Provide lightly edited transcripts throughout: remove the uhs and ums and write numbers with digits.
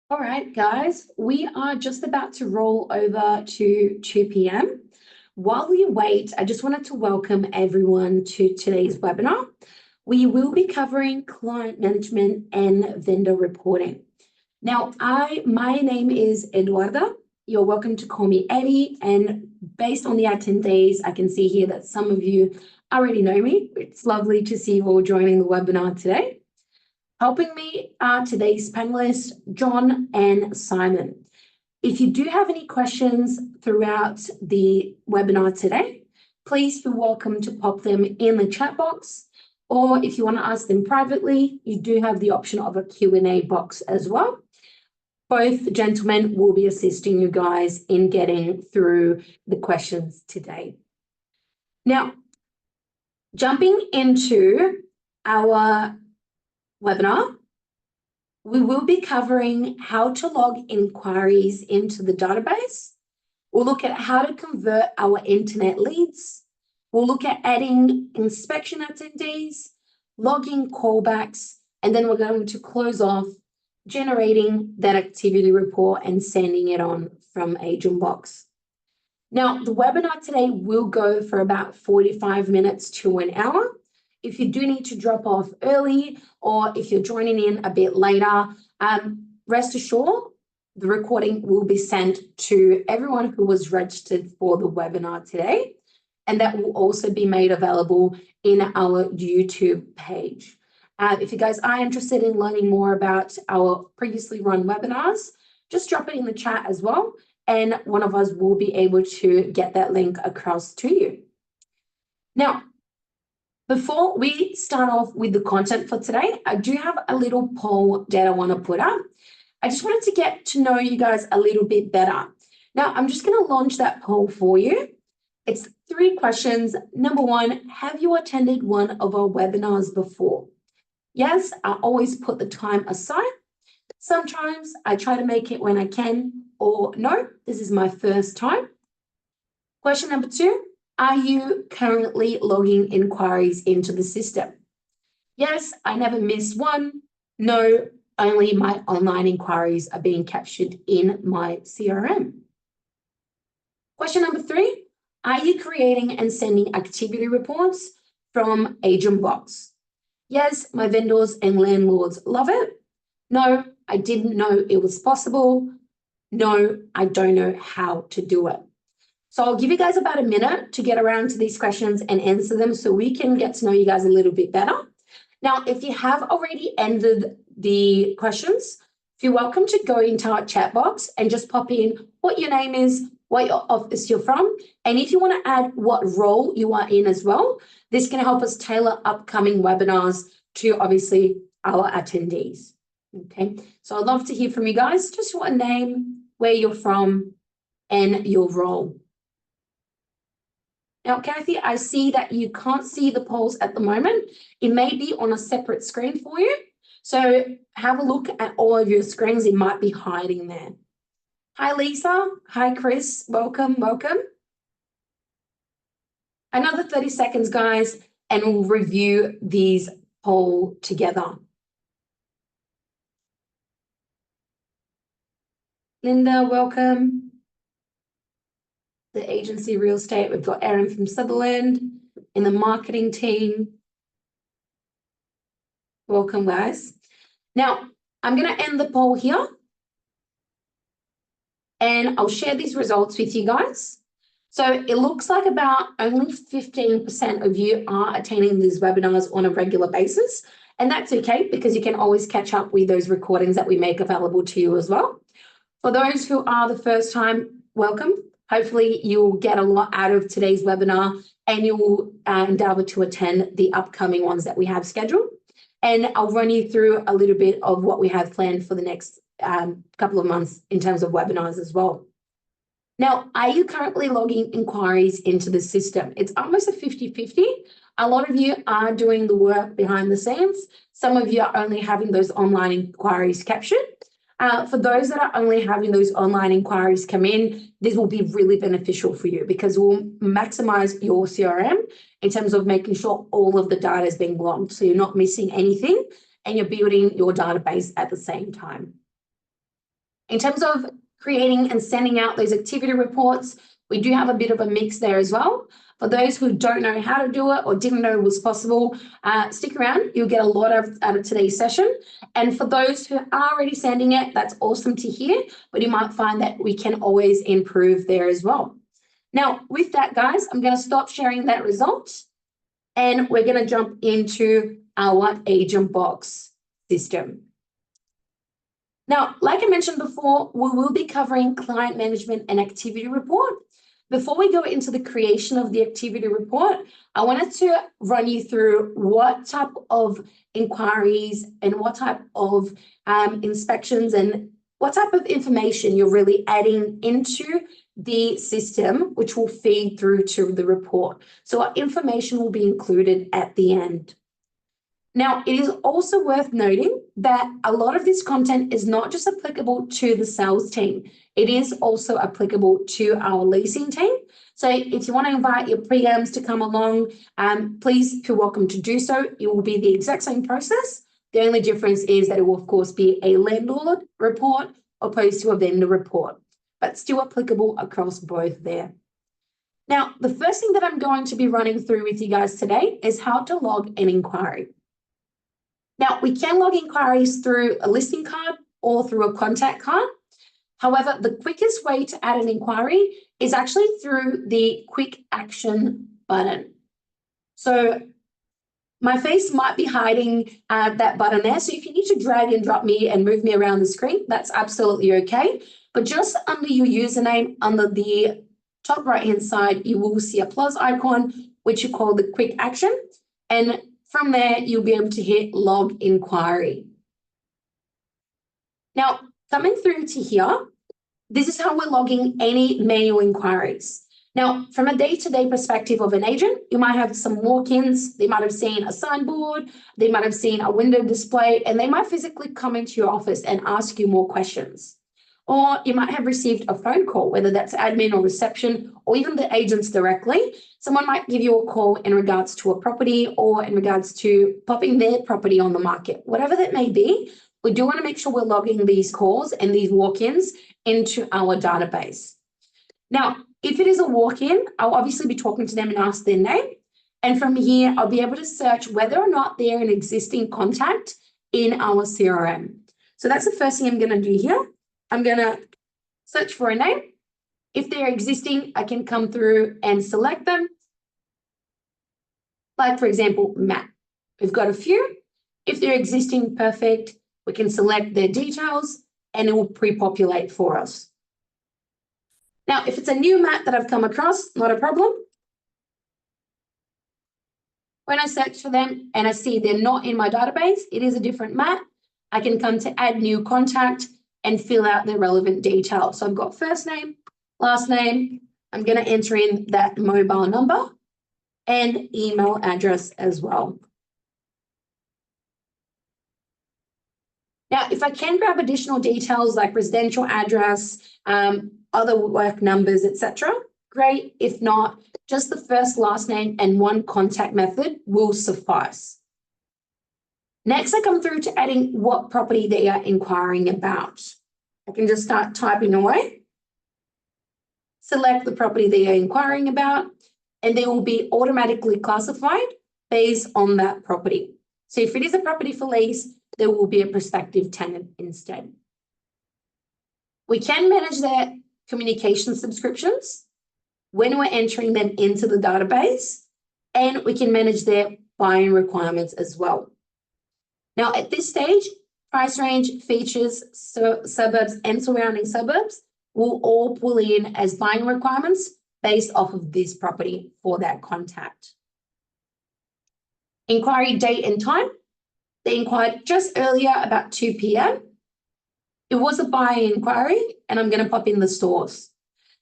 All right, guys, we are just about to roll over to 2 p.m. While we wait, I just wanted to welcome everyone to today's webinar. We will be covering client management and vendor reporting. Now, my name is Eduarda. You're welcome to call me Eddie, and based on the attendees, I can see here that some of you already know me. It's lovely to see you all joining the webinar today. Helping me are today's panelists, John and Simon. If you do have any questions throughout the webinar today, please feel welcome to pop them in the chat box, or if you want to ask them privately, you do have the option of a Q&A box as well. Both gentlemen will be assisting you guys in getting through the questions today. Now, jumping into our webinar, we will be covering how to log inquiries into the database. We'll look at how to convert our internet leads. We'll look at adding inspection attendees, logging callbacks, and then we're going to close off generating that activity report and sending it on from Agentbox. Now, the webinar today will go for about 45 minutes to an hour. If you do need to drop off early, or if you're joining in a bit later, rest assured the recording will be sent to everyone who was registered for the webinar today, and that will also be made available in our YouTube page. If you guys are interested in learning more about our previously run webinars, just drop it in the chat as well, and one of us will be able to get that link across to you. Now, before we start off with the content for today, I do have a little poll that I want to put up. I just wanted to get to know you guys a little bit better. Now, I'm just going to launch that poll for you. It's 3 questions. Number 1, have you attended one of our webinars before? Yes, I always put the time aside. Sometimes I try to make it when I can, or no, this is my first time. Question number 2. Are you currently logging inquiries into the system? Yes, I never miss one. No, only my online inquiries are being captured in my CRM. Question number 3, are you creating and sending activity reports from Agentbox? Yes, my vendors and landlords love it. No, I didn't know it was possible. No, I don't know how to do it. So I'll give you guys about a minute to get around to these questions and answer them so we can get to know you guys a little bit better. Now, if you have already ended the questions, you're welcome to go into our chat box and just pop in what your name is, what your office you're from, and if you want to add what role you are in as well, this can help us tailor upcoming webinars to obviously our attendees. Okay, so I'd love to hear from you guys, just what name, where you're from, and your role. Now, Kathy, I see that you can't see the polls at the moment. It may be on a separate screen for you. So have a look at all of your screens. It might be hiding there. Hi, Lisa. Hi, Chris. Welcome, welcome. Another 30 seconds, guys, and we'll review these poll together. Linda, welcome. The agency real estate, we've got Erin from Sutherland in the marketing team. Welcome, guys. Now, I'm going to end the poll here and I'll share these results with you guys. So it looks like about only 15% of you are attending these webinars on a regular basis, and that's okay because you can always catch up with those recordings that we make available to you as well. For those who are the first time, welcome. Hopefully you'll get a lot out of today's webinar and you'll endeavour to attend the upcoming ones that we have scheduled. And I'll run you through a little bit of what we have planned for the next couple of months in terms of webinars as well. Now, are you currently logging inquiries into the system? It's almost a 50-50. A lot of you are doing the work behind the scenes. Some of you are only having those online inquiries captured. For those that are only having those online inquiries come in, this will be really beneficial for you because it will maximize your CRM in terms of making sure all of the data is being logged. So you're not missing anything and you're building your database at the same time. In terms of creating and sending out those activity reports, we do have a bit of a mix there as well. For those who don't know how to do it or didn't know it was possible, stick around. You'll get a lot out of today's session. And for those who are already sending it, that's awesome to hear, but you might find that we can always improve there as well. Now, with that, guys, I'm going to stop sharing that result, and we're going to jump into our Agentbox system. Now, like I mentioned before, we will be covering client management and activity report. Before we go into the creation of the activity report, I wanted to run you through what type of inquiries and what type of inspections and what type of information you're really adding into the system, which will feed through to the report. So our information will be included at the end. Now, it is also worth noting that a lot of this content is not just applicable to the sales team. It is also applicable to our leasing team. So if you want to invite your PMs to come along, please feel welcome to do so. It will be the exact same process. The only difference is that it will, of course, be a landlord report opposed to a vendor report, but still applicable across both there. Now, the first thing that I'm going to be running through with you guys today is how to log an inquiry. Now, we can log inquiries through a listing card or through a contact card. However, the quickest way to add an inquiry is actually through the quick action button. So my face might be hiding that button there. So if you need to drag and drop me and move me around the screen, that's absolutely okay. But just under your username, under the top right-hand side, you will see a plus icon, which you call the quick action. And from there, you'll be able to hit log inquiry. Now, coming through to here, this is how we're logging any manual inquiries. Now, from a day-to-day perspective of an agent, you might have some walk-ins, they might have seen a signboard, they might have seen a window display, and they might physically come into your office and ask you more questions. Or you might have received a phone call, whether that's admin or reception, or even the agents directly. Someone might give you a call in regards to a property or in regards to popping their property on the market. Whatever that may be, we do want to make sure we're logging these calls and these walk-ins into our database. Now, if it is a walk-in, I'll obviously be talking to them and ask their name. And from here, I'll be able to search whether or not they're an existing contact in our CRM. So that's the first thing I'm going to do here. I'm going to search for a name. If they're existing, I can come through and select them. Like, for example, Matt. We've got a few. If they're existing, perfect. We can select their details and it will pre-populate for us. Now, if it's a new Matt that I've come across, not a problem. When I search for them and I see they're not in my database, it is a different Matt, I can come to add new contact and fill out the relevant details. So I've got first name, last name. I'm going to enter in that mobile number and email address as well. Now, if I can grab additional details like residential address, other work numbers, etc., great. If not, just the first, last name and one contact method will suffice. Next, I come through to adding what property they are inquiring about. I can just start typing away. Select the property they are inquiring about, and they will be automatically classified based on that property. So if it is a property for lease, there will be a prospective tenant instead. We can manage their communication subscriptions when we're entering them into the database, and we can manage their buying requirements as well. Now, at this stage, price range, features, suburbs, and surrounding suburbs will all pull in as buying requirements based off of this property for that contact. Inquiry date and time. They inquired just earlier, about 2 p.m. It was a buying inquiry, and I'm going to pop in the source.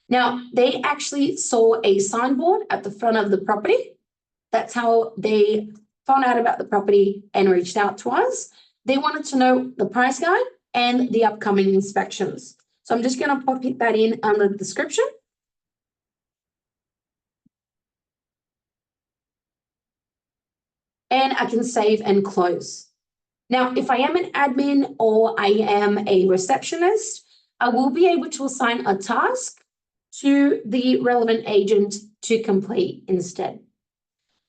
Now, they actually saw a signboard at the front of the property. That's how they found out about the property and reached out to us. They wanted to know the price guide and the upcoming inspections. So I'm just going to pop that in under the description. And I can save and close. Now, if I am an admin or I am a receptionist, I will be able to assign a task to the relevant agent to complete instead.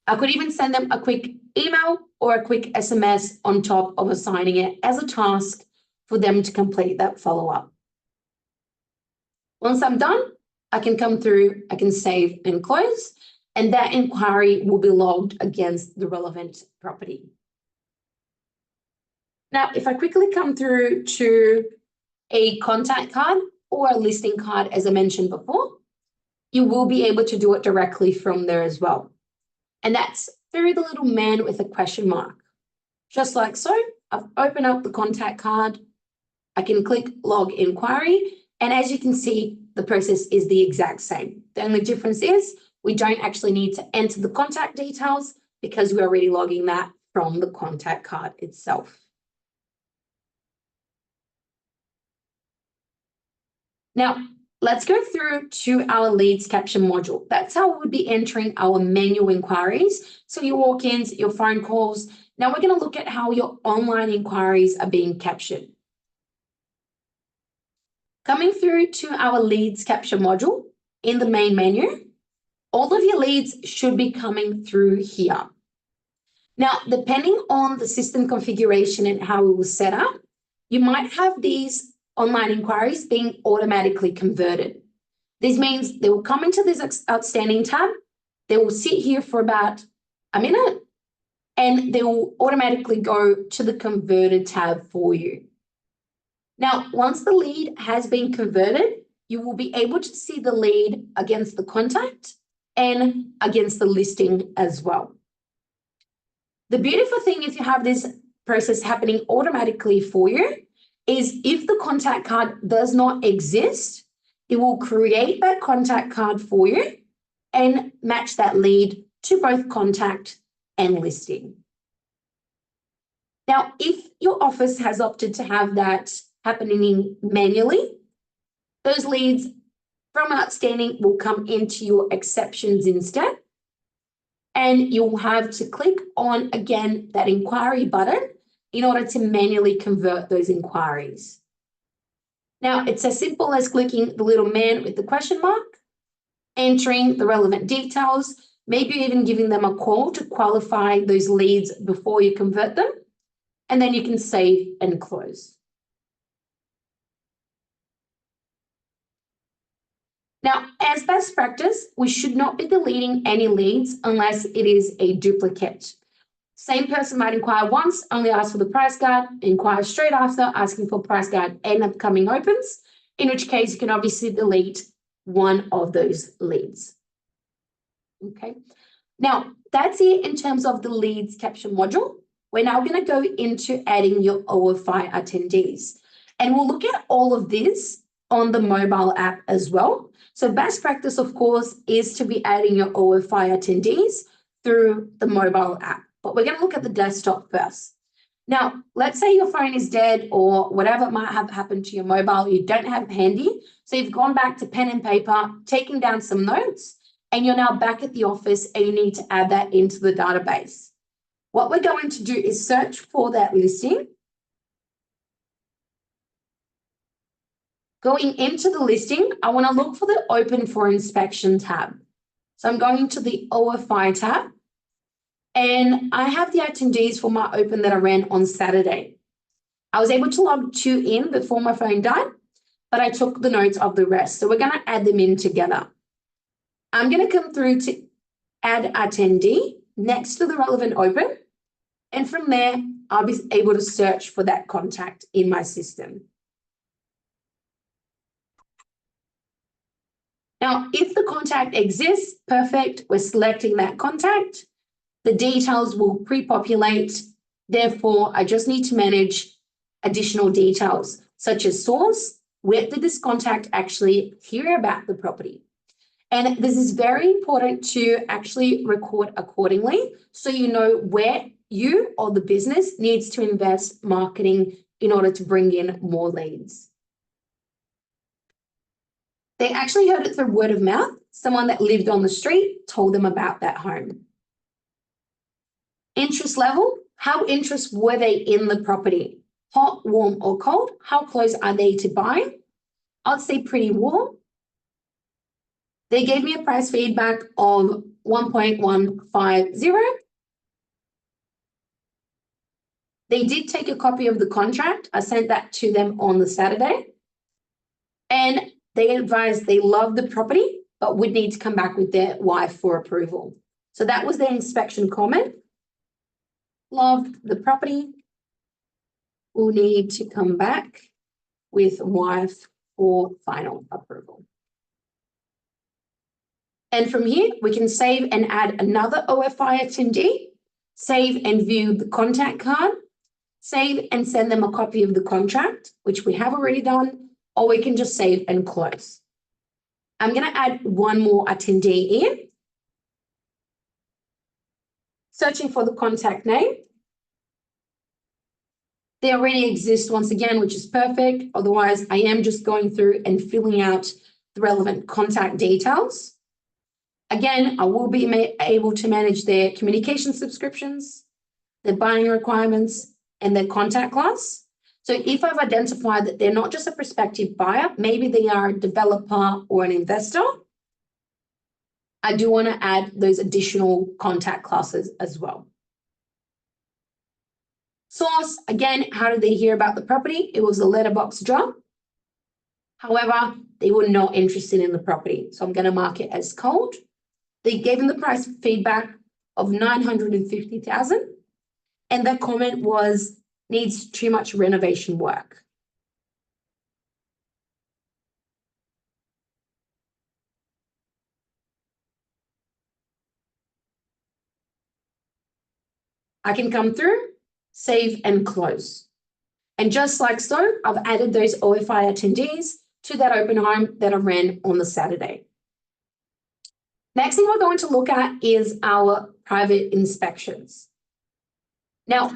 I could even send them a quick email or a quick SMS on top of assigning it as a task for them to complete that follow-up. Once I'm done, I can come through, I can save and close, and that inquiry will be logged against the relevant property. Now, if I quickly come through to a contact card or a listing card, as I mentioned before, you will be able to do it directly from there as well. And that's through the little man with a question mark. Just like so, I've opened up the contact card, I can click log inquiry, and as you can see, the process is the exact same. The only difference is we don't actually need to enter the contact details because we're already logging that from the contact card itself. Now, let's go through to our leads capture module. That's how we would be entering our manual inquiries. So your walk-ins, your phone calls. Now we're going to look at how your online inquiries are being captured. Coming through to our leads capture module in the main menu, all of your leads should be coming through here. Now, depending on the system configuration and how it was set up, you might have these online inquiries being automatically converted. This means they will come into this outstanding tab, they will sit here for about a minute, and they will automatically go to the converted tab for you. Now, once the lead has been converted, you will be able to see the lead against the contact and against the listing as well. The beautiful thing, if you have this process happening automatically for you, is if the contact card does not exist, it will create that contact card for you and match that lead to both contact and listing. Now, if your office has opted to have that happening manually, those leads from outstanding will come into your exceptions instead. And you'll have to click on, again, that inquiry button in order to manually convert those inquiries. Now, it's as simple as clicking the little man with the question mark, entering the relevant details, maybe even giving them a call to qualify those leads before you convert them, and then you can save and close. Now, as best practice, we should not be deleting any leads unless it is a duplicate. Same person might inquire once, only ask for the price guide, inquire straight after, asking for price guide and upcoming opens, in which case you can obviously delete one of those leads. Okay, now that's it in terms of the leads capture module. We're now going to go into adding your OFI attendees, and we'll look at all of this on the mobile app as well. So best practice, of course, is to be adding your OFI attendees through the mobile app. But we're going to look at the desktop first. Now, let's say your phone is dead or whatever might have happened to your mobile, you don't have it handy. So you've gone back to pen and paper, taking down some notes, and you're now back at the office and you need to add that into the database. What we're going to do is search for that listing. Going into the listing, I want to look for the Open for Inspection tab. So I'm going to the OFI tab, and I have the attendees for my open that I ran on Saturday. I was able to log 2 in before my phone died, but I took the notes of the rest. So we're going to add them in together. I'm going to come through to add attendee next to the relevant open, and from there, I'll be able to search for that contact in my system. Now, if the contact exists, perfect, we're selecting that contact. The details will pre-populate. Therefore, I just need to manage additional details, such as source, where did this contact actually hear about the property? And this is very important to actually record accordingly, so you know where you or the business needs to invest marketing in order to bring in more leads. They actually heard it through word of mouth. Someone that lived on the street told them about that home. Interest level, how interested were they in the property? Hot, warm, or cold? How close are they to buying? I'd say pretty warm. They gave me a price feedback of 1.150. They did take a copy of the contract. I sent that to them on the Saturday. And they advised they love the property, but would need to come back with their wife for approval. So that was their inspection comment. Loved the property. Will need to come back with wife for final approval. And from here, we can save and add another OFI attendee, save and view the contact card, save and send them a copy of the contract, which we have already done, or we can just save and close. I'm going to add one more attendee in. Searching for the contact name. They already exist once again, which is perfect. Otherwise, I am just going through and filling out the relevant contact details. Again, I will be able to manage their communication subscriptions, their buying requirements, and their contact class. So if I've identified that they're not just a prospective buyer, maybe they are a developer or an investor, I do want to add those additional contact classes as well. Source, again, how did they hear about the property? It was a letterbox job. However, they were not interested in the property. So I'm going to mark it as cold. They gave them the price feedback of $950,000. And their comment was, needs too much renovation work. I can come through, save and close. And just like so, I've added those OFI attendees to that open home that I ran on the Saturday. Next thing we're going to look at is our private inspections. Now,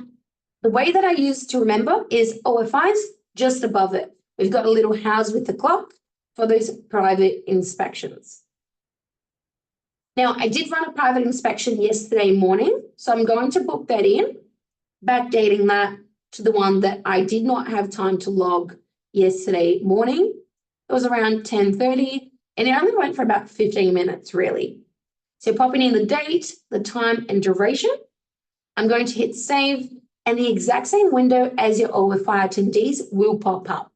the way that I use to remember is OFIs just above it. We've got a little house with the clock for those private inspections. Now, I did run a private inspection yesterday morning, so I'm going to book that in, backdating that to the one that I did not have time to log yesterday morning. It was around 10:30, and it only went for about 15 minutes, really. So popping in the date, the time, and duration, I'm going to hit save, and the exact same window as your OFI attendees will pop up.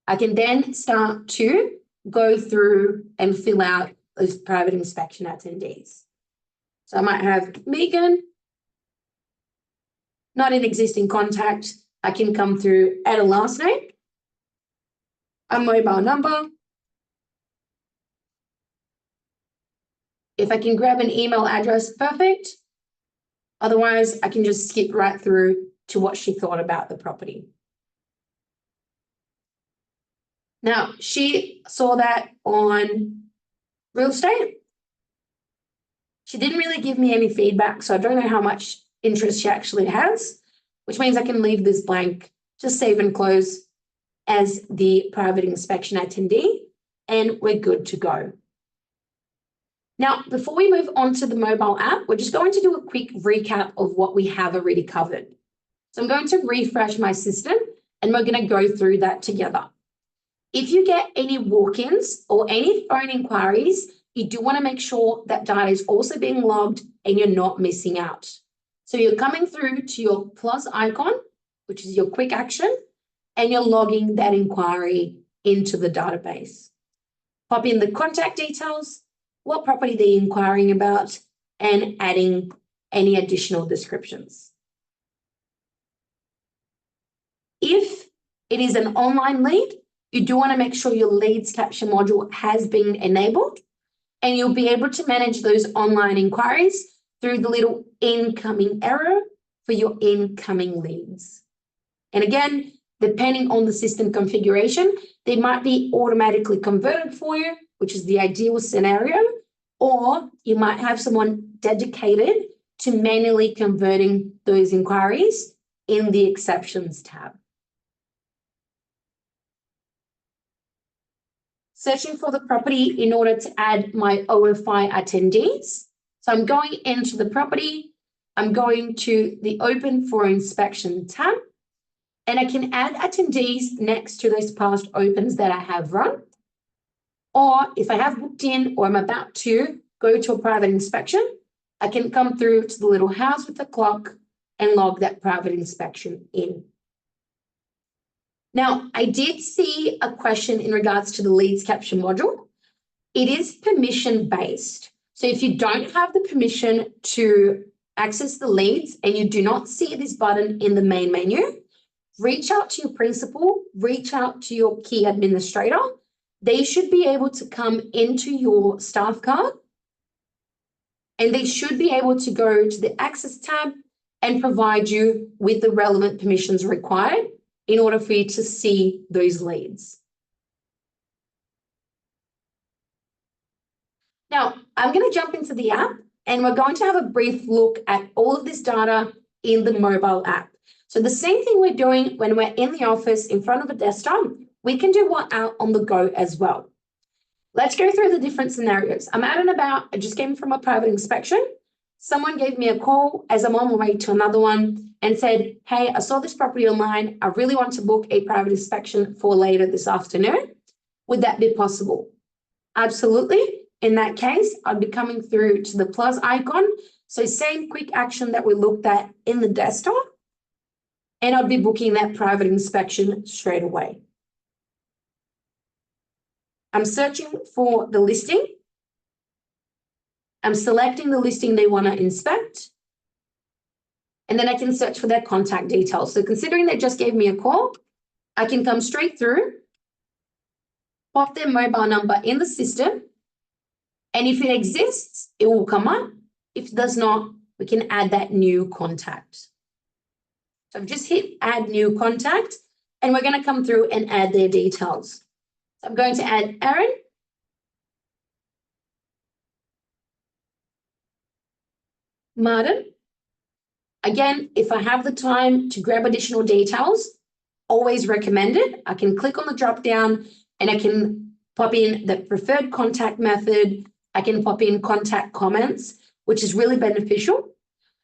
I can then start to go through and fill out those private inspection attendees. So I might have Megan, not an existing contact. I can come through, add a last name, a mobile number. If I can grab an email address, perfect. Otherwise, I can just skip right through to what she thought about the property. Now, she saw that on real estate. She didn't really give me any feedback, so I don't know how much interest she actually has, which means I can leave this blank, just save and close as the private inspection attendee, and we're good to go. Now, before we move on to the mobile app, we're just going to do a quick recap of what we have already covered. So I'm going to refresh my system, and we're going to go through that together. If you get any walk-ins or any phone inquiries, you do want to make sure that data is also being logged and you're not missing out. So you're coming through to your plus icon, which is your quick action, and you're logging that inquiry into the database. Pop in the contact details, what property they're inquiring about, and adding any additional descriptions. If it is an online lead, you do want to make sure your leads capture module has been enabled, and you'll be able to manage those online inquiries through the little incoming arrow for your incoming leads. And again, depending on the system configuration, they might be automatically converted for you, which is the ideal scenario, or you might have someone dedicated to manually converting those inquiries in the exceptions tab. Searching for the property in order to add my OFI attendees. So I'm going into the property, I'm going to the Open for Inspection tab, and I can add attendees next to those past opens that I have run. Or if I have booked in or I'm about to go to a private inspection, I can come through to the little house with the clock and log that private inspection in. Now, I did see a question in regards to the leads capture module. It is permission-based. So if you don't have the permission to access the leads and you do not see this button in the main menu, reach out to your principal, reach out to your key administrator. They should be able to come into your staff card and they should be able to go to the Access tab and provide you with the relevant permissions required in order for you to see those leads. Now, I'm going to jump into the app and we're going to have a brief look at all of this data in the mobile app. So the same thing we're doing when we're in the office in front of a desktop, we can do one out on the go as well. Let's go through the different scenarios. I'm out and about. I just came from a private inspection. Someone gave me a call as I'm on my way to another one and said, hey, I saw this property online. I really want to book a private inspection for later this afternoon. Would that be possible? Absolutely. In that case, I'd be coming through to the plus icon. So same quick action that we looked at in the desktop. And I'd be booking that private inspection straight away. I'm searching for the listing. I'm selecting the listing they want to inspect. And then I can search for their contact details. So considering they just gave me a call, I can come straight through, pop their mobile number in the system. And if it exists, it will come up. If it does not, we can add that new contact. So I've just hit add new contact and we're going to come through and add their details. So I'm going to add Aaron. Martin. Again, if I have the time to grab additional details, always recommended. I can click on the drop down and I can pop in the preferred contact method. I can pop in contact comments, which is really beneficial.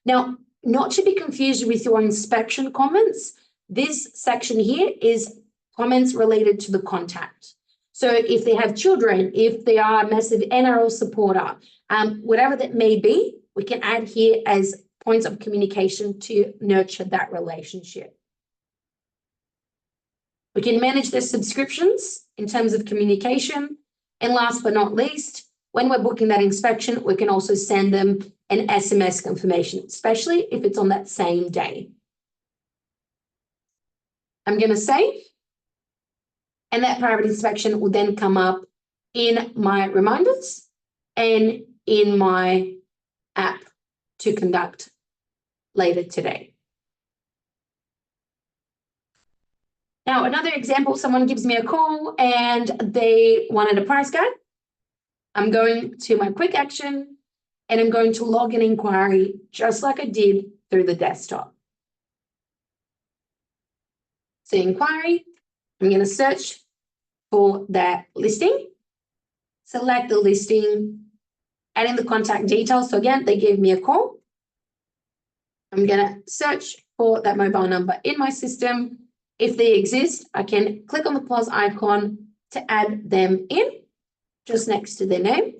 Now, not to be confused with your inspection comments, this section here is comments related to the contact. So if they have children, if they are a massive NRL supporter, whatever that may be, we can add here as points of communication to nurture that relationship. We can manage their subscriptions in terms of communication. And last but not least, when we're booking that inspection, we can also send them an SMS confirmation, especially if it's on that same day. I'm going to save. And that private inspection will then come up in my reminders and in my app to conduct later today. Now, another example, someone gives me a call and they wanted a price guide. I'm going to my quick action and I'm going to log an inquiry just like I did through the desktop. So inquiry, I'm going to search for that listing, select the listing, add in the contact details. So again, they gave me a call. I'm going to search for that mobile number in my system. If they exist, I can click on the plus icon to add them in just next to their name.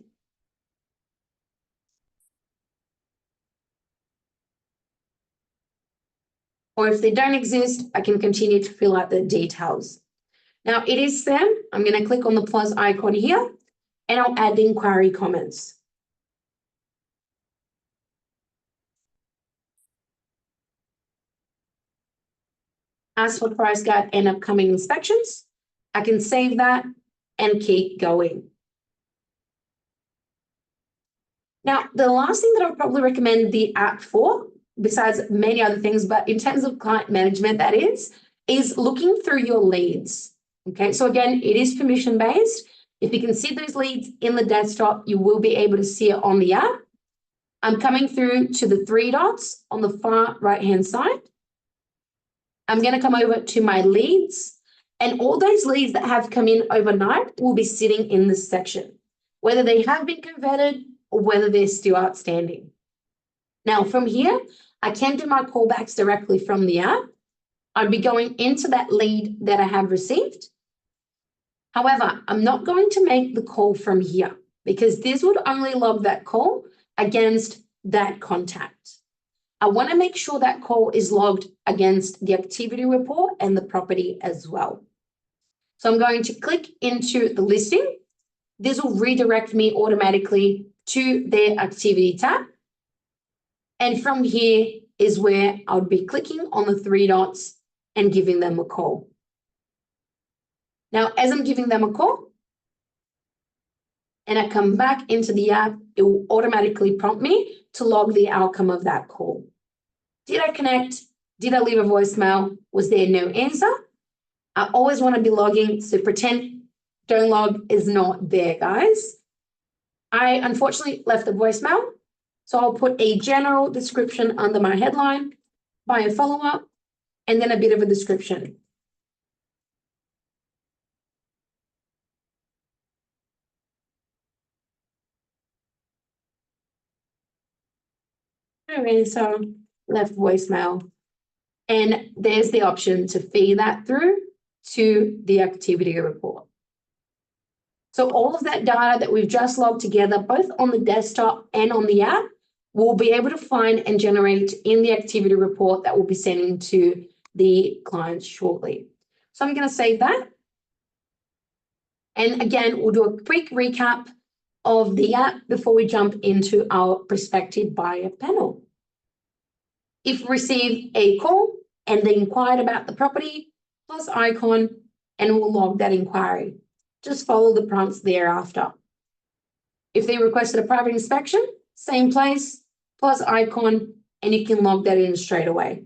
Or if they don't exist, I can continue to fill out the details. Now it is Sam. I'm going to click on the plus icon here and I'll add the inquiry comments. As for price guide and upcoming inspections, I can save that and keep going. Now, the last thing that I would probably recommend the app for, besides many other things, but in terms of client management, that is looking through your leads. Okay, so again, it is permission-based. If you can see those leads in the desktop, you will be able to see it on the app. I'm coming through to the three dots on the far right-hand side. I'm going to come over to my leads, and all those leads that have come in overnight will be sitting in this section, whether they have been converted or whether they're still outstanding. Now, from here, I can do my callbacks directly from the app. I'd be going into that lead that I have received. However, I'm not going to make the call from here because this would only log that call against that contact. I want to make sure that call is logged against the activity report and the property as well. So I'm going to click into the listing. This will redirect me automatically to their activity tab. And from here is where I would be clicking on the three dots and giving them a call. Now, as I'm giving them a call and I come back into the app, it will automatically prompt me to log the outcome of that call. Did I connect? Did I leave a voicemail? Was there no answer? I always want to be logging, so pretend don't log is not there, guys. I unfortunately left a voicemail, so I'll put a general description under my headline, by a follow-up, and then a bit of a description. Okay, so left voicemail. And there's the option to feed that through to the activity report. So all of that data that we've just logged together, both on the desktop and on the app, we'll be able to find and generate in the activity report that we'll be sending to the clients shortly. So I'm going to save that. And again, we'll do a quick recap of the app before we jump into our prospective buyer panel. If we receive a call and they inquired about the property, plus icon, and we'll log that inquiry. Just follow the prompts thereafter. If they requested a private inspection, same place, plus icon, and you can log that in straight away.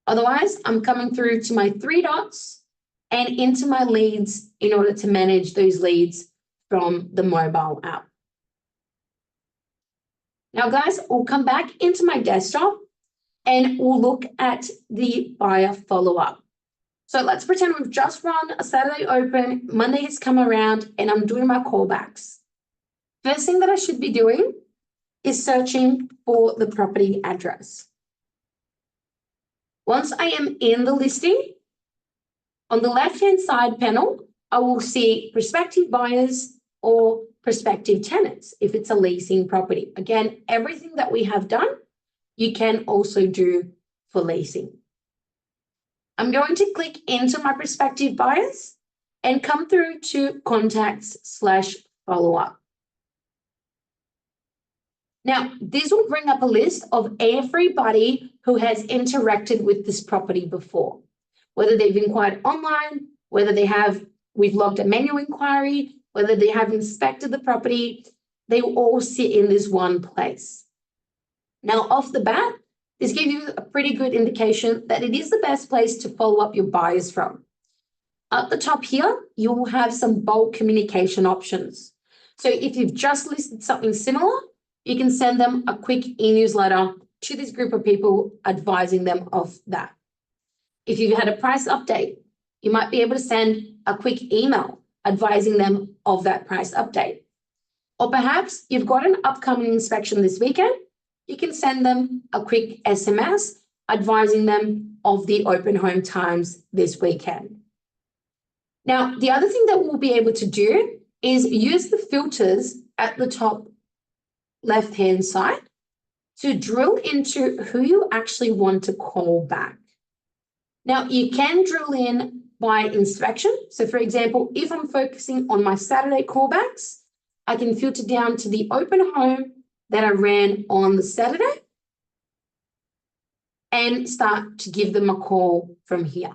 Otherwise, I'm coming through to my three dots and into my leads in order to manage those leads from the mobile app. Now, guys, we'll come back into my desktop and we'll look at the buyer follow-up. So let's pretend we've just run a Saturday open, Monday has come around, and I'm doing my callbacks. First thing that I should be doing is searching for the property address. Once I am in the listing, on the left-hand side panel, I will see prospective buyers or prospective tenants if it's a leasing property. Again, everything that we have done, you can also do for leasing. I'm going to click into my prospective buyers and come through to contacts/follow-up. Now, this will bring up a list of everybody who has interacted with this property before, whether they've inquired online, whether we've logged a manual inquiry, whether they have inspected the property, they all sit in this one place. Now, off the bat, this gives you a pretty good indication that it is the best place to follow up your buyers from. At the top here, you will have some bulk communication options. So if you've just listed something similar, you can send them a quick e-newsletter to this group of people advising them of that. If you've had a price update, you might be able to send a quick email advising them of that price update. Or perhaps you've got an upcoming inspection this weekend, you can send them a quick SMS advising them of the open home times this weekend. Now, the other thing that we'll be able to do is use the filters at the top left-hand side to drill into who you actually want to call back. Now, you can drill in by inspection. So, for example, if I'm focusing on my Saturday callbacks, I can filter down to the open home that I ran on the Saturday and start to give them a call from here.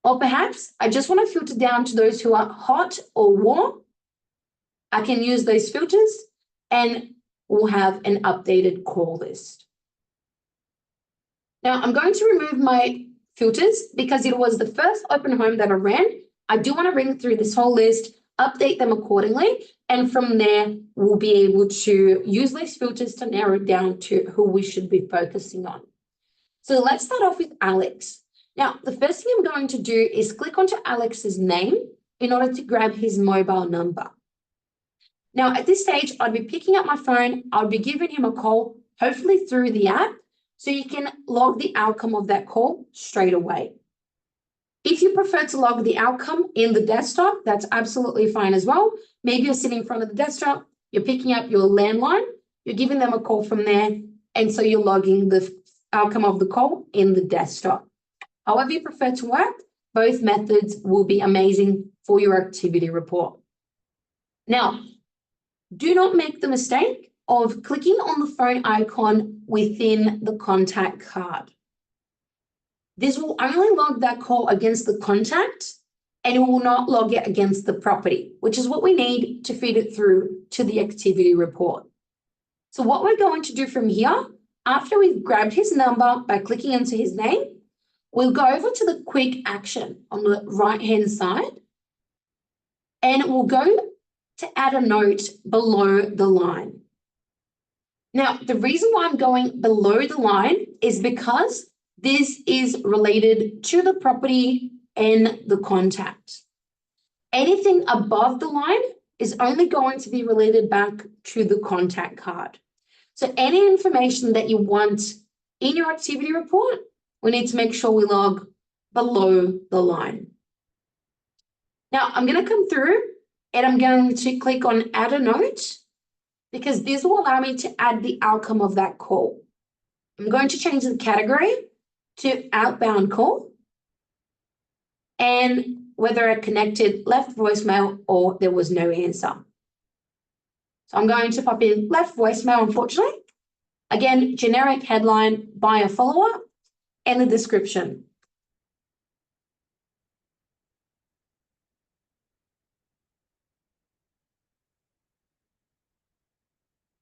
Or perhaps I just want to filter down to those who are hot or warm. I can use those filters and we'll have an updated call list. Now I'm going to remove my filters because it was the first open home that I ran. I do want to ring through this whole list, update them accordingly, and from there, we'll be able to use these filters to narrow it down to who we should be focusing on. So let's start off with Alex. Now, the first thing I'm going to do is click onto Alex's name in order to grab his mobile number. Now, at this stage, I'd be picking up my phone, I'll be giving him a call, hopefully through the app, so you can log the outcome of that call straight away. If you prefer to log the outcome in the desktop, that's absolutely fine as well. Maybe you're sitting in front of the desktop, you're picking up your landline, you're giving them a call from there, and so you're logging the outcome of the call in the desktop. However you prefer to work, both methods will be amazing for your activity report. Now, do not make the mistake of clicking on the phone icon within the contact card. This will only log that call against the contact, and it will not log it against the property, which is what we need to feed it through to the activity report. So what we're going to do from here, after we've grabbed his number by clicking into his name, we'll go over to the quick action on the right-hand side, and we'll go to add a note below the line. Now, the reason why I'm going below the line is because this is related to the property and the contact. Anything above the line is only going to be related back to the contact card. So any information that you want in your activity report, we need to make sure we log below the line. Now, I'm going to come through and I'm going to click on add a note because this will allow me to add the outcome of that call. I'm going to change the category to outbound call and whether it connected left voicemail or there was no answer. So I'm going to pop in left voicemail, unfortunately. Again, generic headline, buyer follow-up, and the description.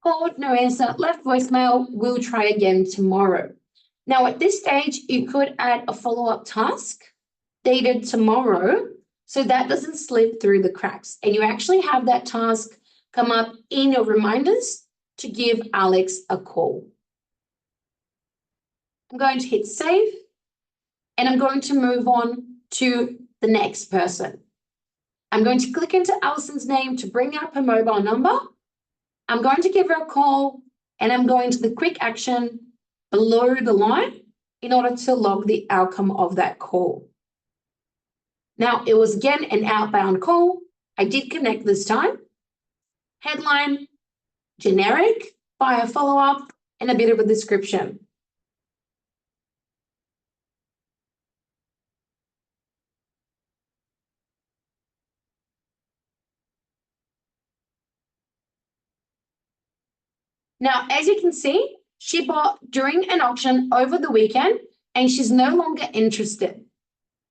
Called, no answer, left voicemail, we'll try again tomorrow. Now, at this stage, you could add a follow-up task dated tomorrow, so that doesn't slip through the cracks. And you actually have that task come up in your reminders to give Alex a call. I'm going to hit save, and I'm going to move on to the next person. I'm going to click into Allison's name to bring up her mobile number. I'm going to give her a call, and I'm going to the quick action below the line in order to log the outcome of that call. Now, it was again an outbound call. I did connect this time. Headline, generic, buyer follow-up, and a bit of a description. Now, as you can see, she bought during an auction over the weekend and she's no longer interested.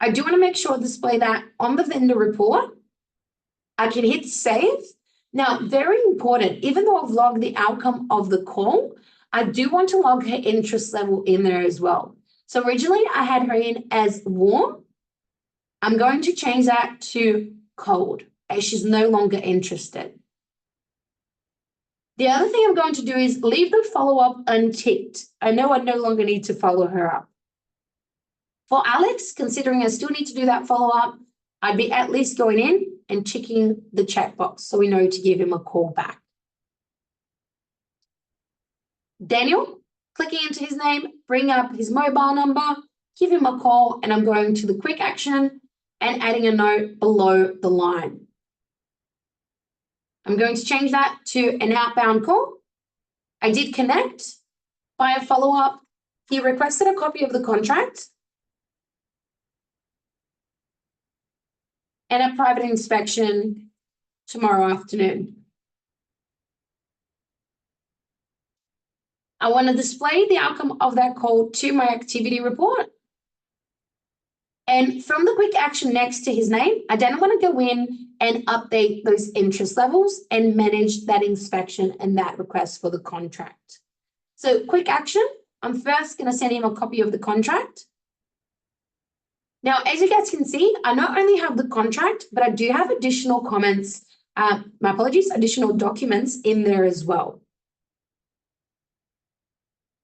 I do want to make sure to display that on the vendor report. I can hit save. Now, very important, even though I've logged the outcome of the call, I do want to log her interest level in there as well. So originally I had her in as warm. I'm going to change that to cold as she's no longer interested. The other thing I'm going to do is leave the follow-up unticked. I know I no longer need to follow her up. For Alex, considering I still need to do that follow-up, I'd be at least going in and ticking the checkbox so we know to give him a call back. Daniel, clicking into his name, bring up his mobile number, give him a call, and I'm going to the quick action and adding a note below the line. I'm going to change that to an outbound call. I did connect by a follow-up. He requested a copy of the contract and a private inspection tomorrow afternoon. I want to display the outcome of that call to my activity report. And from the quick action next to his name, I then want to go in and update those interest levels and manage that inspection and that request for the contract. So quick action, I'm first going to send him a copy of the contract. Now, as you guys can see, I not only have the contract, but I do have additional comments, additional documents in there as well.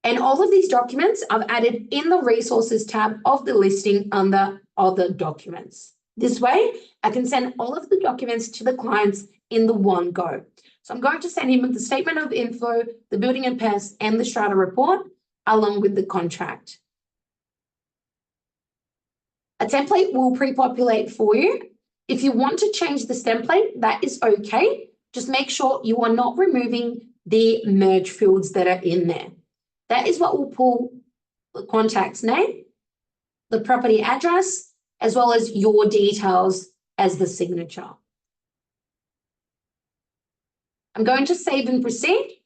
And all of these documents I've added in the resources tab of the listing under other documents. This way, I can send all of the documents to the clients in the one go. So I'm going to send him the statement of info, the building and pest, and the strata report. along with the contract. A template will pre-populate for you. If you want to change this template, that is okay. Just make sure you are not removing the merge fields that are in there. That is what will pull the contact's name, the property address, as well as your details as the signature. I'm going to save and proceed.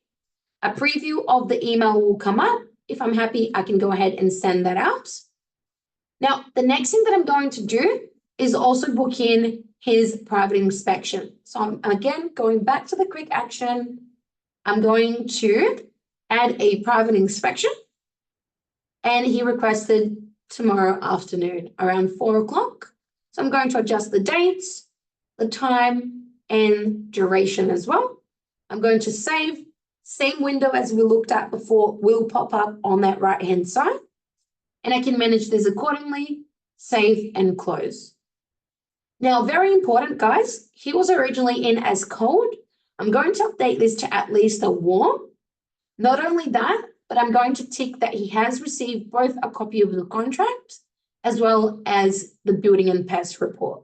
A preview of the email will come up. If I'm happy, I can go ahead and send that out. Now, the next thing that I'm going to do is also book in his private inspection. So I'm again going back to the quick action. I'm going to add a private inspection. And he requested tomorrow afternoon around 4 o'clock. So I'm going to adjust the dates, the time, and duration as well. I'm going to save. Same window as we looked at before will pop up on that right-hand side. And I can manage this accordingly, save and close. Now, very important, guys, he was originally in as cold. I'm going to update this to at least a warm. Not only that, but I'm going to tick that he has received both a copy of the contract as well as the building and pest report.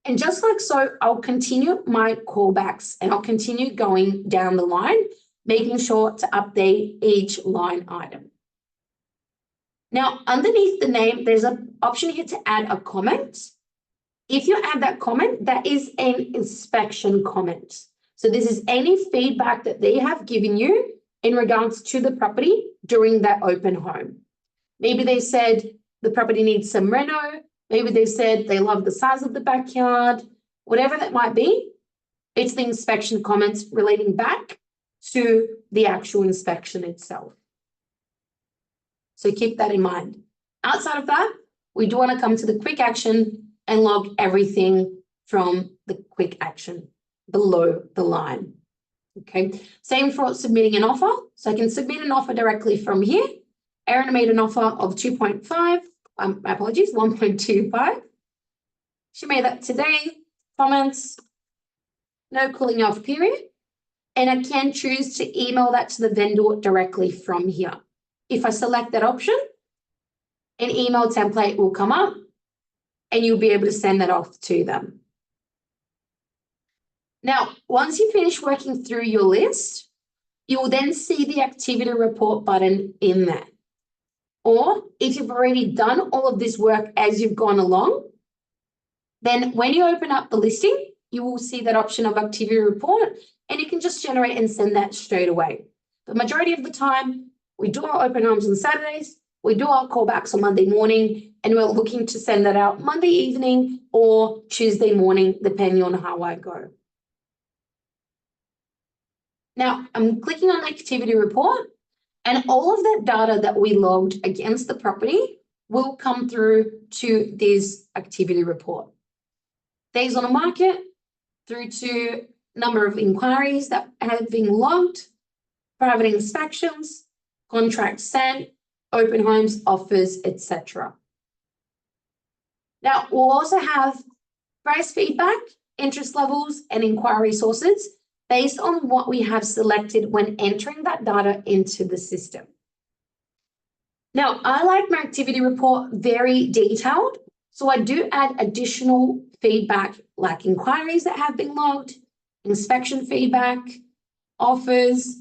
And just like so, I'll continue my callbacks and I'll continue going down the line, making sure to update each line item. Now, underneath the name, there's an option here to add a comment. If you add that comment, that is an inspection comment. So this is any feedback that they have given you in regards to the property during that open home. Maybe they said the property needs some reno. Maybe they said they love the size of the backyard. Whatever that might be, it's the inspection comments relating back to the actual inspection itself. So keep that in mind. Outside of that, we do want to come to the quick action and log everything from the quick action below the line. Okay, same for submitting an offer. So I can submit an offer directly from here. Erin made an offer of 2.5, my apologies, 1.25. She made that today, comments, no cooling off period. And I can choose to email that to the vendor directly from here. If I select that option, an email template will come up and you'll be able to send that off to them. Now, once you finish working through your list, you will then see the activity report button in there. Or if you've already done all of this work as you've gone along, then when you open up the listing, you will see that option of activity report and you can just generate and send that straight away. The majority of the time, we do our open homes on Saturdays, we do our callbacks on Monday morning, and we're looking to send that out Monday evening or Tuesday morning, depending on how I go. Now, I'm clicking on the activity report, and all of that data that we logged against the property will come through to this activity report. Days on the market, through to number of inquiries that have been logged, private inspections, contracts sent, open homes, offers, etc. Now, we'll also have price feedback, interest levels, and inquiry sources based on what we have selected when entering that data into the system. Now, I like my activity report very detailed, so I do add additional feedback like inquiries that have been logged, inspection feedback, offers,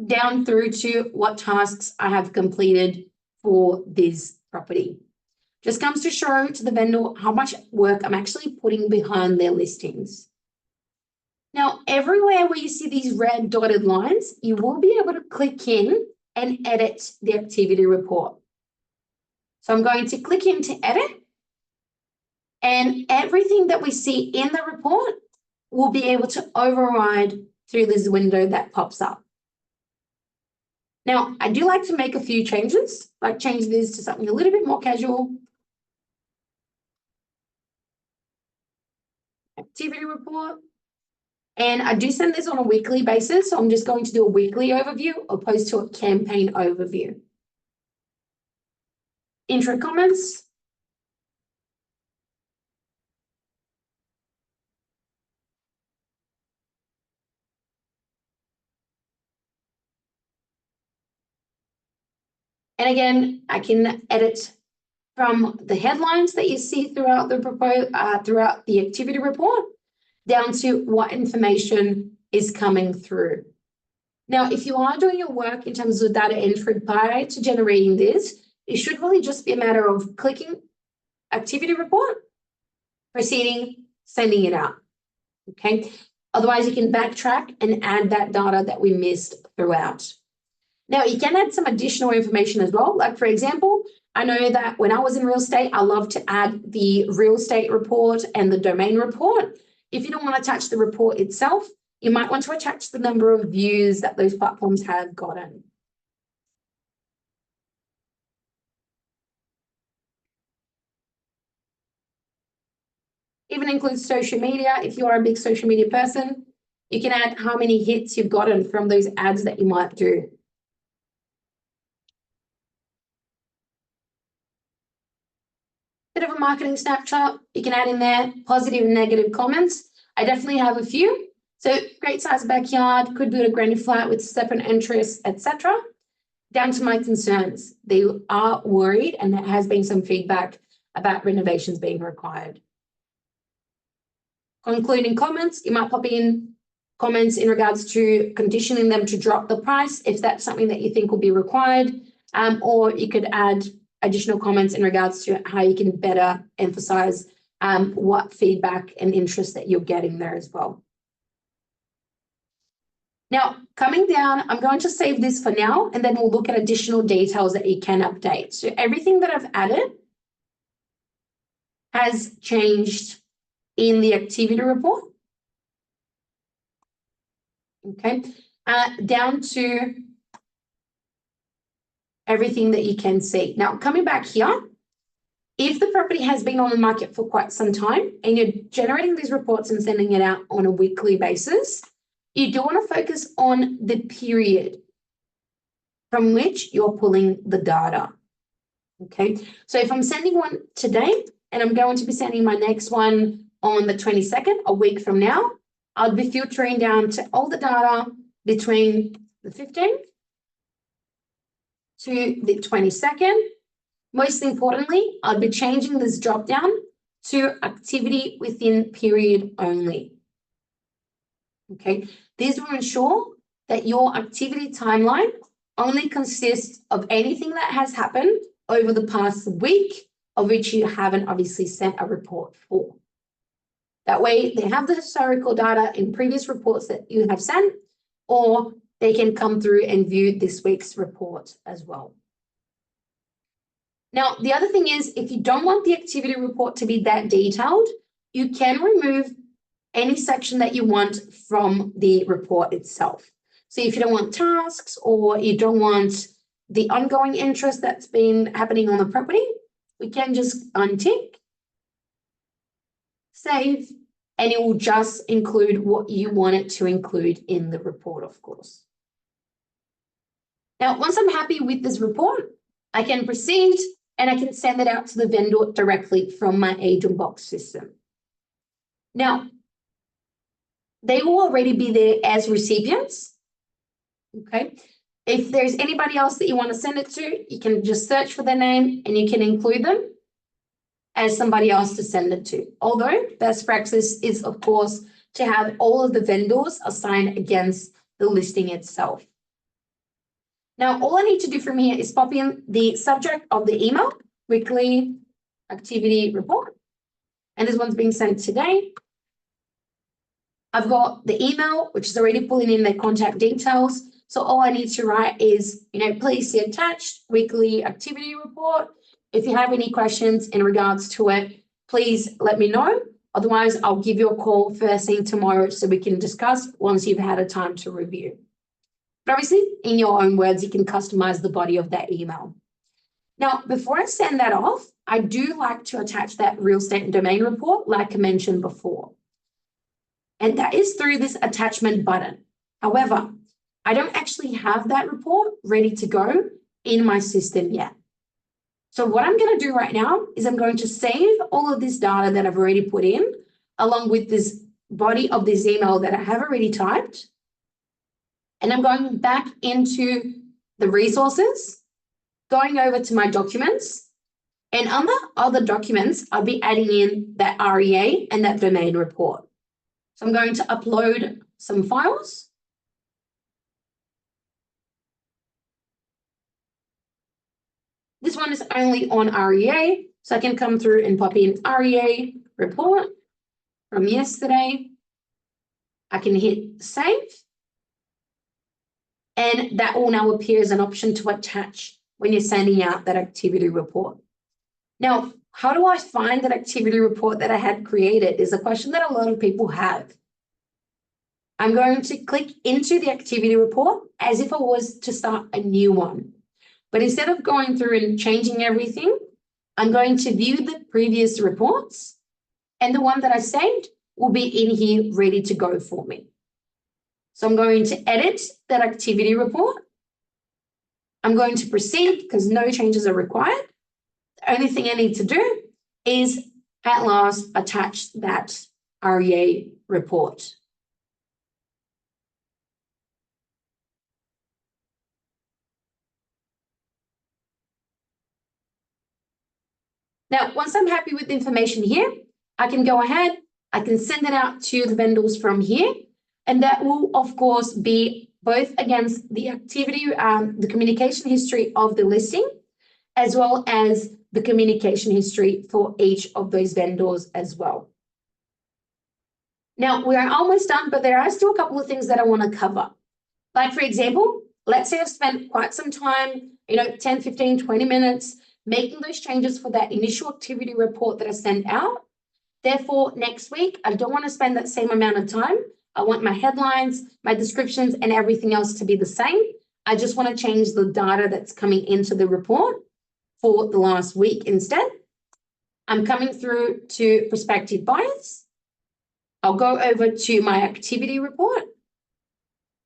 down through to what tasks I have completed for this property. Just comes to show to the vendor how much work I'm actually putting behind their listings. Now, everywhere where you see these red dotted lines, you will be able to click in and edit the activity report. So I'm going to click into edit, and everything that we see in the report will be able to override through this window that pops up. Now, I do like to make a few changes, like change this to something a little bit more casual. Activity report. And I do send this on a weekly basis, so I'm just going to do a weekly overview opposed to a campaign overview. Intro comments. And again, I can edit from the headlines that you see throughout the activity report down to what information is coming through. Now, if you are doing your work in terms of data entry prior to generating this, it should really just be a matter of clicking activity report, proceeding, sending it out, okay? Otherwise, you can backtrack and add that data that we missed throughout. Now, you can add some additional information as well. Like, for example, I know that when I was in real estate, I love to add the real estate report and the domain report. If you don't want to attach the report itself, you might want to attach the number of views that those platforms have gotten. Even includes social media. If you are a big social media person, you can add how many hits you've gotten from those ads that you might do. Bit of a marketing snapshot. You can add in there positive and negative comments. I definitely have a few. So great size backyard, could build a granny flat with separate interests, etc. Down to my concerns. They are worried, and there has been some feedback about renovations being required. Concluding comments, you might pop in comments in regards to conditioning them to drop the price if that's something that you think will be required, or you could add additional comments in regards to how you can better emphasize what feedback and interest that you're getting there as well. Now, coming down, I'm going to save this for now, and then we'll look at additional details that you can update. So everything that I've added has changed in the activity report. Okay, down to everything that you can see. Now, coming back here, if the property has been on the market for quite some time and you're generating these reports and sending it out on a weekly basis, you do want to focus on the period from which you're pulling the data. Okay, so if I'm sending one today and I'm going to be sending my next one on the 22nd, a week from now, I'll be filtering down to all the data between the 15th to the 22nd. Most importantly, I'll be changing this drop down to activity within period only. Okay, this will ensure that your activity timeline only consists of anything that has happened over the past week, of which you haven't obviously sent a report for. That way, they have the historical data in previous reports that you have sent, or they can come through and view this week's report as well. Now, the other thing is, if you don't want the activity report to be that detailed, you can remove any section that you want from the report itself. So if you don't want tasks, or you don't want the ongoing interest that's been happening on the property, we can just untick, save, and it will just include what you want it to include in the report, of course. Now, once I'm happy with this report, I can proceed and I can send it out to the vendor directly from my Agentbox system. Now, they will already be there as recipients, okay? If there's anybody else that you want to send it to, you can just search for their name and you can include them as somebody else to send it to. Although best practice is, of course, to have all of the vendors assigned against the listing itself. Now, all I need to do from here is pop in the subject of the email, weekly activity report, and this one's being sent today. I've got the email, which is already pulling in their contact details. So all I need to write is, please see attached weekly activity report. If you have any questions in regards to it, please let me know. Otherwise, I'll give you a call first thing tomorrow so we can discuss once you've had a time to review. But obviously, in your own words, you can customize the body of that email. Now, before I send that off, I do like to attach that real estate and domain report, like I mentioned before. And that is through this attachment button. However, I don't actually have that report ready to go in my system yet. So what I'm going to do right now is I'm going to save all of this data that I've already put in, along with this body of this email that I have already typed. And I'm going back into the resources, going over to my documents, and under other documents, I'll be adding in that REA and that domain report. So I'm going to upload some files. This one is only on REA, so I can come through and pop in REA report from yesterday. I can hit save, and that will now appear as an option to attach when you're sending out that activity report. Now, how do I find that activity report that I had created is a question that a lot of people have. I'm going to click into the activity report as if I was to start a new one. But instead of going through and changing everything, I'm going to view the previous reports, and the one that I saved will be in here ready to go for me. So I'm going to edit that activity report. I'm going to proceed because no changes are required. The only thing I need to do is at last attach that REA report. Now, once I'm happy with the information here, I can go ahead, I can send it out to the vendors from here, and that will, of course, be both against the activity, the communication history of the listing, as well as the communication history for each of those vendors as well. Now, we're almost done, but there are still a couple of things that I want to cover. Like, for example, let's say I've spent quite some time, 10, 15, 20 minutes making those changes for that initial activity report that I sent out. Therefore, next week, I don't want to spend that same amount of time. I want my headlines, my descriptions, and everything else to be the same. I just want to change the data that's coming into the report for the last week instead. I'm coming through to prospective buyers. I'll go over to my activity report.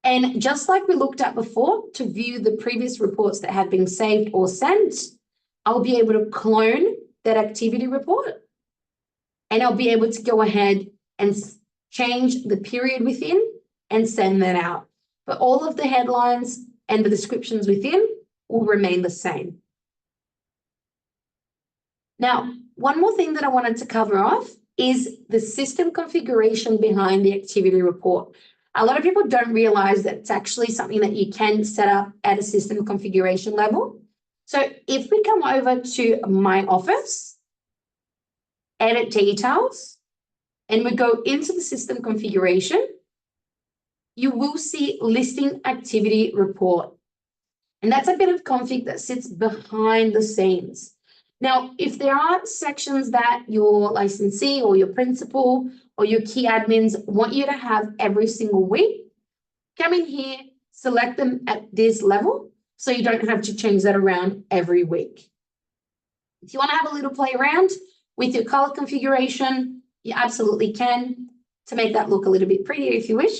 And just like we looked at before, to view the previous reports that have been saved or sent, I'll be able to clone that activity report, and I'll be able to go ahead and change the period within and send that out. But all of the headlines and the descriptions within will remain the same. Now, one more thing that I wanted to cover off is the system configuration behind the activity report. A lot of people don't realize that it's actually something that you can set up at a system configuration level. So if we come over to My Office, Edit Details, and we go into the system configuration, you will see Listing Activity Report. And that's a bit of config that sits behind the scenes. Now, if there are sections that your licensee or your principal or your key admins want you to have every single week, come in here, select them at this level, so you don't have to change that around every week. If you want to have a little play around with your color configuration, you absolutely can to make that look a little bit prettier if you wish.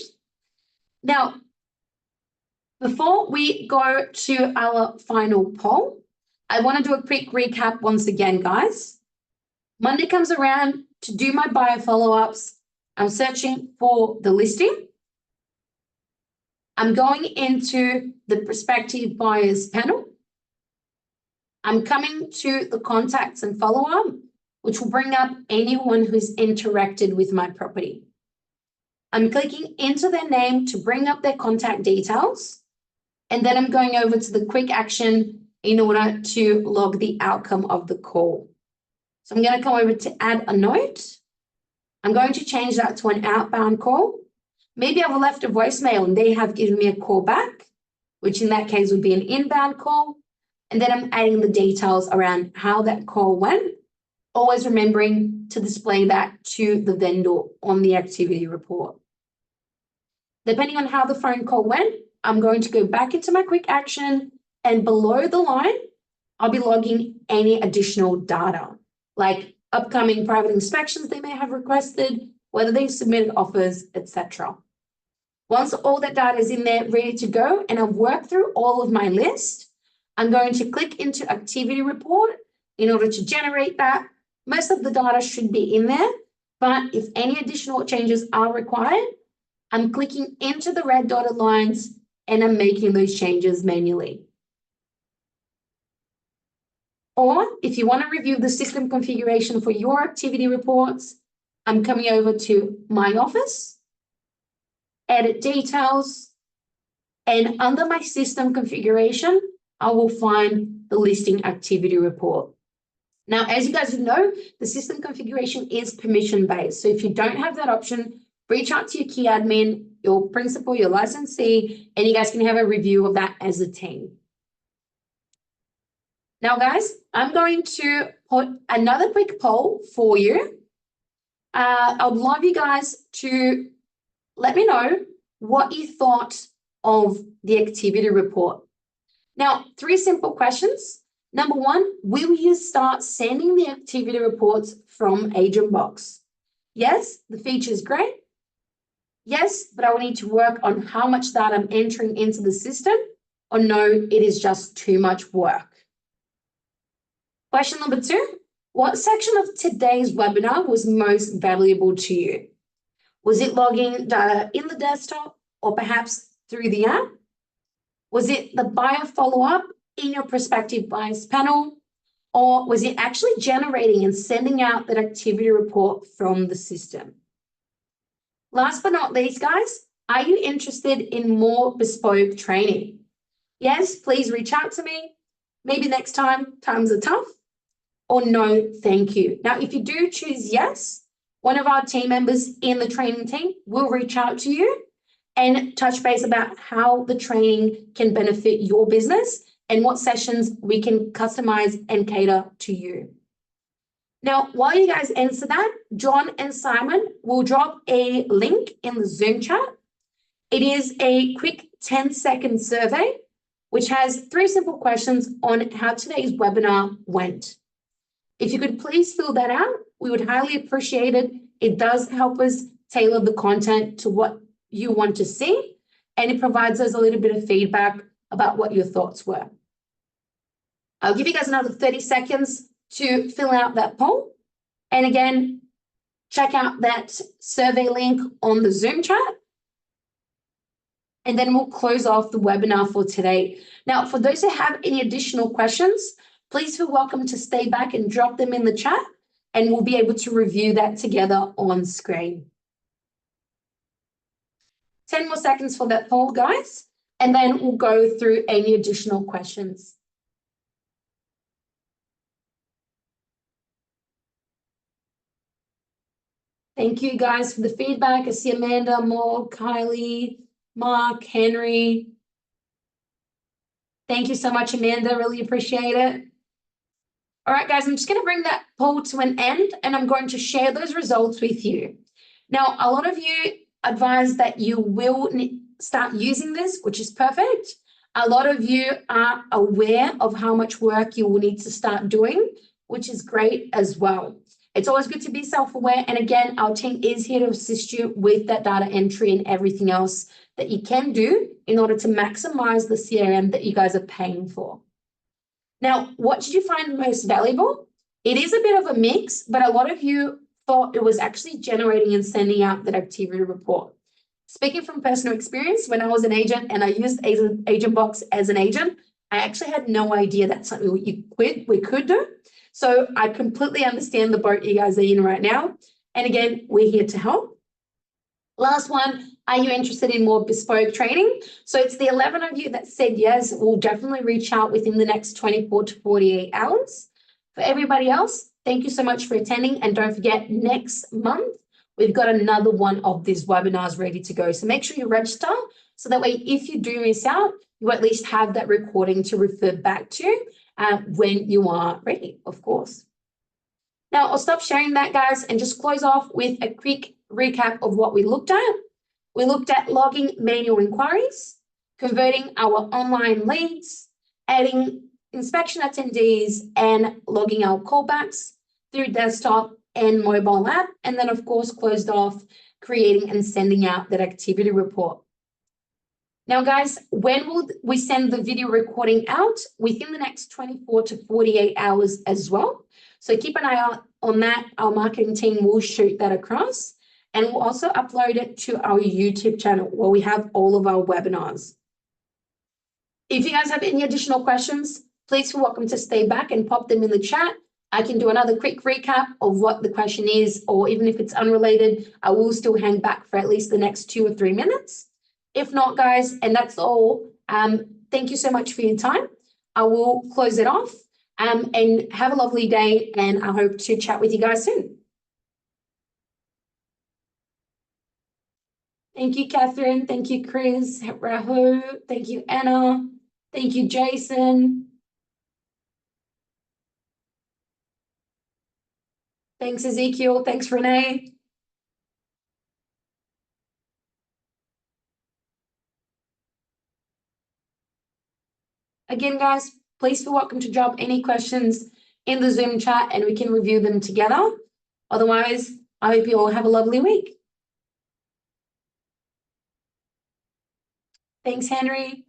Now, before we go to our final poll, I want to do a quick recap once again, guys. Monday comes around to do my buyer follow-ups. I'm searching for the listing. I'm going into the prospective buyers panel. I'm coming to the contacts and follow-up, which will bring up anyone who's interacted with my property. I'm clicking into their name to bring up their contact details. And then I'm going over to the quick action in order to log the outcome of the call. So I'm going to come over to add a note. I'm going to change that to an outbound call. Maybe I've left a voicemail and they have given me a call back, which in that case would be an inbound call. And then I'm adding the details around how that call went, always remembering to display that to the vendor on the activity report. Depending on how the phone call went, I'm going to go back into my quick action, and below the line, I'll be logging any additional data, like upcoming private inspections they may have requested, whether they've submitted offers, etc. Once all that data is in there ready to go and I've worked through all of my list, I'm going to click into activity report in order to generate that. Most of the data should be in there, but if any additional changes are required, I'm clicking into the red dotted lines and I'm making those changes manually. Or if you want to review the system configuration for your activity reports, I'm coming over to my office, edit details, and under my system configuration, I will find the listing activity report. Now, as you guys know, the system configuration is permission-based. So if you don't have that option, reach out to your key admin, your principal, your licensee, and you guys can have a review of that as a team. Now, guys, I'm going to put another quick poll for you. I would love you guys to let me know what you thought of the activity report. Now, 3 simple questions. Number 1, will you start sending the activity reports from Agentbox? Yes, the feature is great. Yes, but I will need to work on how much data I'm entering into the system. Or no, it is just too much work. Question number 2, what section of today's webinar was most valuable to you? Was it logging data in the desktop or perhaps through the app? Was it the buyer follow-up in your prospective buyers panel? Or was it actually generating and sending out that activity report from the system? Last but not least, guys, are you interested in more bespoke training? Yes, please reach out to me. Maybe next time, times are tough. Or no, thank you. Now, if you do choose yes, one of our team members in the training team will reach out to you and touch base about how the training can benefit your business and what sessions we can customize and cater to you. Now, while you guys answer that, John and Simon will drop a link in the Zoom chat. It is a quick 10-second survey, which has 3 simple questions on how today's webinar went. If you could please fill that out, we would highly appreciate it. It does help us tailor the content to what you want to see, and it provides us a little bit of feedback about what your thoughts were. I'll give you guys another 30 seconds to fill out that poll. And again, check out that survey link on the Zoom chat. And then we'll close off the webinar for today. Now, for those who have any additional questions, please feel welcome to stay back and drop them in the chat, and we'll be able to review that together on screen. 10 more seconds for that poll, guys, and then we'll go through any additional questions. Thank you guys for the feedback. I see Amanda, Morg, Kylie, Mark, Henry. Thank you so much, Amanda. Really appreciate it. All right, guys, I'm just going to bring that poll to an end, and I'm going to share those results with you. Now, a lot of you advise that you will start using this, which is perfect. A lot of you are aware of how much work you will need to start doing, which is great as well. It's always good to be self-aware. And again, our team is here to assist you with that data entry and everything else that you can do in order to maximize the CRM that you guys are paying for. Now, what did you find most valuable? It is a bit of a mix, but a lot of you thought it was actually generating and sending out that activity report. Speaking from personal experience, when I was an agent and I used Agentbox as an agent, I actually had no idea that's something we could do. So I completely understand the boat you guys are in right now. And again, we're here to help. Last one, are you interested in more bespoke training? So it's the 11 of you that said yes. We'll definitely reach out within the next 24 to 48 hours. For everybody else, thank you so much for attending. And don't forget, next month, we've got another one of these webinars ready to go. So make sure you register so that way, if you do miss out, you at least have that recording to refer back to when you are ready, of course. Now, I'll stop sharing that, guys, and just close off with a quick recap of what we looked at. We looked at logging manual inquiries, converting our online leads, adding inspection attendees, and logging our callbacks through desktop and mobile app, and then, of course, closed off creating and sending out that activity report. Now, guys, when will we send the video recording out? Within the next 24 to 48 hours as well. So keep an eye out on that. Our marketing team will shoot that across, and we'll also upload it to our YouTube channel where we have all of our webinars. If you guys have any additional questions, please feel welcome to stay back and pop them in the chat. I can do another quick recap of what the question is, or even if it's unrelated, I will still hang back for at least the next 2 or 3 minutes. If not, guys, and that's all, thank you so much for your time. I will close it off, and have a lovely day, and I hope to chat with you guys soon. Thank you, Catherine. Thank you, Chris, Rahu. Thank you, Anna. Thank you, Jason. Thanks, Ezekiel. Thanks, Renee. Again, guys, please feel welcome to drop any questions in the Zoom chat and we can review them together. Otherwise, I hope you all have a lovely week. Thanks, Henry.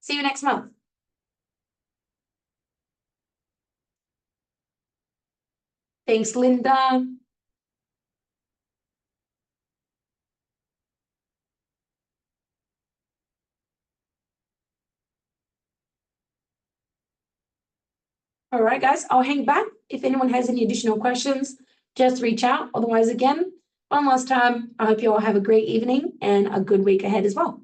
See you next month. Thanks, Linda. All right, guys, I'll hang back. If anyone has any additional questions, just reach out. Otherwise, again, one last time, I hope you all have a great evening and a good week ahead as well.